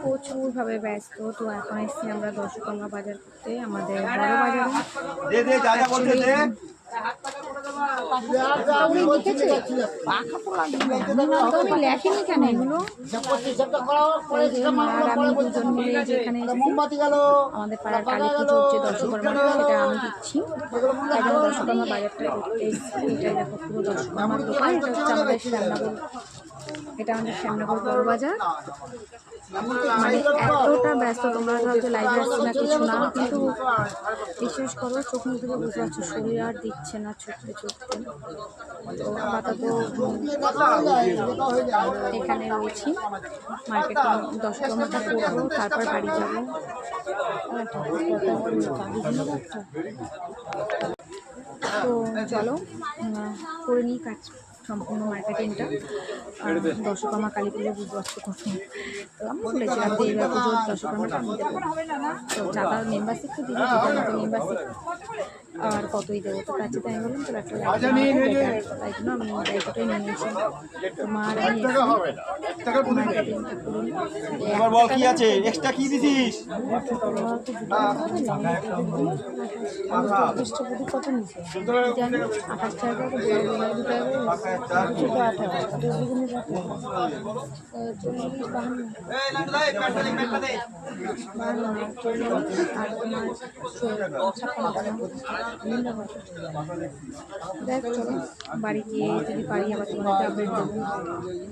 প্রচুরভাবে ব্যস্ত। তো এখন এসেছি আমরা দশকর্মা বাজার করতে, আমাদের বড় বাজারে। তুমি লেখেনি কেন এগুলো? আমি দুজন মিলে যেখানে আমাদের পাড়ার কালী পুজো হচ্ছে দশকর্মা, সেটা আমি দিচ্ছি। তাই জন্য দশকর্মা বাজারটা করতে এসেছি। এটাই দেখো পুরো দশকর্মার দোকান। এটা হচ্ছে আমাদের শ্যামনগর, এটা আমাদের শ্যামনগর বড় বাজার। মানে এতটা ব্যস্ত, তোমরা হয়তো লাইভে আসছে না কিছু না, কিন্তু বিশ্বাস করো চোখ মুখ থেকে বুঝতে পারছো শরীর আর দিচ্ছে না ছুটতে ছুটতে। তো আপাতত এখানে রয়েছি, মার্কেটিং দশকর্মাটা করবো, তারপর বাড়ি যাবো। তো চলো করে নিই কাজ সম্পূর্ণ মার্কেটিংটা। দশকর্মা কালী পুজো বুঝতে পারছো কত, তো আমি বলেছিলাম যে এইবার পুজোর দশকর্মাটা আমি দেবো। তো চাঁদা মেম্বারশিপ তো দিলে মেম্বারশিপ আর কতই দেবো, তো কাছে তাই বললাম তো একটা তাই জন্য আমি দায়িত্বটাই নিয়ে নিয়েছি। তো মার আমি মার্কেটিংটা করুন। কত নিচ্ছে 28 টাকা, 2 টাকা, 40, 52, দেখ চলো বাড়ি গিয়ে যদি পারি আবার তোমাকে আপডেট দেবো।